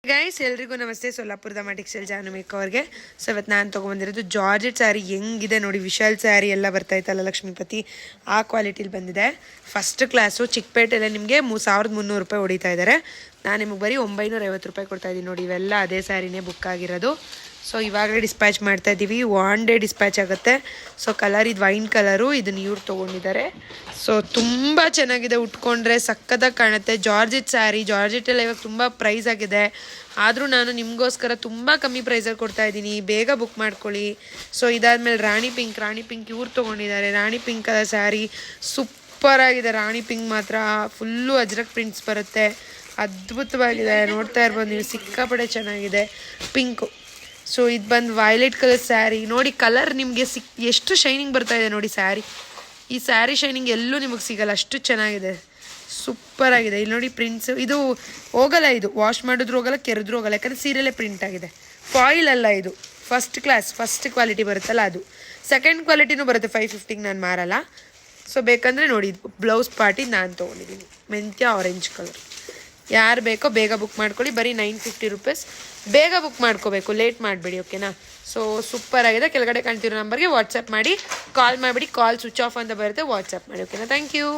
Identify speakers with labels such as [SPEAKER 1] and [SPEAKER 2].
[SPEAKER 1] Guys ಎಲ್ರಿಗೂ ನಮಸ್ತೆ. ಸೊಲ್ಲಾಪುರದ ಮಟಿಕ್ಸೆಲ್ ಜಾನು make ಅವ್ರಿಗೆ. ಸೊ ಇವತ್ತು ನಾನು ತೊಗೊಂಬಂದಿರೋದು ಜಾರ್ಜೆಟ್ ಸ್ಯಾರಿ. ಹೆಂಗಿದೆ ನೋಡಿ, ವಿಶಾಲ್ ಸ್ಯಾರಿ ಎಲ್ಲ ಬರ್ತಾಯಿತ್ತಲ್ಲ ಲಕ್ಷ್ಮೀಪತಿ, ಆ ಕ್ವಾಲಿಟಿಲಿ ಬಂದಿದೆ. First class. ಚಿಕ್ಕಪೇಟೆಲ್ಲ ನಿಮಗೆ 1300 ರೂಪಾಯಿ ಹೊಡಿತಾ ಇದ್ದಾರೆ. ನಾನು ನಿಮಗೆ ಬರೀ 950 ರೂಪಾಯಿ ಕೊಡ್ತಾಯಿದ್ದೀನಿ ನೋಡಿ. ಇವೆಲ್ಲ ಅದೇ ಸ್ಯಾರಿನೇ ಬುಕ್ ಆಗಿರೋದು. ಸೊ ಇವಾಗಲೇ ಡಿಸ್ಪ್ಯಾಚ್ ಮಾಡ್ತಾ ಇದ್ದೀವಿ. 1 ಡೇ ಡಿಸ್ಪ್ಯಾಚ್ ಆಗುತ್ತೆ. ಸೊ ಕಲರ್ ಇದು ವೈನ್ ಕಲರು, ಇದನ್ನು ಇವ್ರು ತೊಗೊಂಡಿದ್ದಾರೆ. ಸೊ ತುಂಬ ಚೆನ್ನಾಗಿದೆ, ಉಟ್ಕೊಂಡ್ರೆ ಸಕ್ಕತ್ತಾಗಿ ಕಾಣುತ್ತೆ. ಜಾರ್ಜೆಟ್ ಸ್ಯಾರಿ, ಜಾರ್ಜೆಟೆಲ್ಲ ಇವಾಗ ತುಂಬ ಪ್ರೈಸ್ ಆಗಿದೆ. ಆದರೂ ನಾನು ನಿಮಗೋಸ್ಕರ ತುಂಬ ಕಮ್ಮಿ ಪ್ರೈಸಲ್ಲಿ ಕೊಡ್ತಾ ಇದ್ದೀನಿ, ಬೇಗ ಬುಕ್ ಮಾಡ್ಕೊಳ್ಳಿ. ಸೊ ಇದಾದಮೇಲೆ ರಾಣಿ ಪಿಂಕ್ ಇವ್ರು ತೊಗೊಂಡಿದ್ದಾರೆ. ರಾಣಿ ಪಿಂಕ್ ಕಲರ್ ಸ್ಯಾರಿ ಸೂಪರಾಗಿದೆ. ರಾಣಿ ಪಿಂಕ್ ಮಾತ್ರ ಫುಲ್ಲು ಅಜ್ರಕ್ ಪ್ರಿಂಟ್ಸ್ ಬರುತ್ತೆ, ಅದ್ಭುತವಾಗಿದೆ. ನೋಡ್ತಾ ಇರ್ಬೋದು ನೀವು, ಸಿಕ್ಕಾಪಟ್ಟೆ ಚೆನ್ನಾಗಿದೆ ಪಿಂಕು. ಸೊ ಇದು ಬಂದು ವೈಲೆಟ್ ಕಲರ್ ಸ್ಯಾರಿ ನೋಡಿ. ಕಲರ್ ನಿಮಗೆ ಎಷ್ಟು ಶೈನಿಂಗ್ ಬರ್ತಾ ಇದೆ ನೋಡಿ ಸ್ಯಾರಿ. ಈ ಸ್ಯಾರಿ ಶೈನಿಂಗ್ ಎಲ್ಲೂ ನಿಮಗೆ ಸಿಗಲ್ಲ, ಅಷ್ಟು ಚೆನ್ನಾಗಿದೆ, ಸೂಪರಾಗಿದೆ. ಇಲ್ಲಿ ನೋಡಿ ಪ್ರಿಂಟ್ಸು, ಇದು ಹೋಗಲ್ಲ, ಇದು ವಾಶ್ ಮಾಡಿದ್ರು ಹೋಗಲ್ಲ, ಕೆರೆದ್ರೂ ಹೋಗಲ್ಲ, ಯಾಕಂದರೆ ಸೀರೆಯಲ್ಲೇ ಪ್ರಿಂಟ್ ಆಗಿದೆ. ಫಾಯಿಲ್ ಅಲ್ಲ ಇದು, ಫಸ್ಟ್ ಕ್ವಾಲಿಟಿ ಬರುತ್ತಲ್ಲ ಅದು. ಸೆಕೆಂಡ್ ಕ್ವಾಲಿಟಿನೂ ಬರುತ್ತೆ 550ಗೆ, ನಾನು ಮಾರಲ್ಲ. ಸೊ ಬೇಕಂದರೆ ನೋಡಿ, ಬ್ಲೌಸ್ ಪಾರ್ಟಿ ನಾನು ತೊಗೊಂಡಿದ್ದೀನಿ, ಮೆಂತ್ಯ ಆರೆಂಜ್ ಕಲರ್. ಯಾರು ಬೇಕೋ ಬೇಗ ಬುಕ್ ಮಾಡ್ಕೊಳ್ಳಿ. ಬರೀ 950 ರೂಪೀಸ್. ಬೇಗ ಬುಕ್ ಮಾಡ್ಕೋಬೇಕು, ಲೇಟ್ ಮಾಡಬೇಡಿ, ಓಕೆನಾ. ಸೊ ಸೂಪರ್ ಆಗಿದೆ. ಕೆಳಗಡೆ ಕಾಣ್ತಿರೋ ನಂಬರ್ಗೆ ವಾಟ್ಸಪ್ ಮಾಡಿ, ಕಾಲ್ ಮಾಡಿಬಿಡಿ. ಕಾಲ್ ಸ್ವಿಚ್ ಆಫ್ ಅಂತ ಬರುತ್ತೆ, ವಾಟ್ಸಪ್ ಮಾಡಿ, ಓಕೆನಾ. Thank you.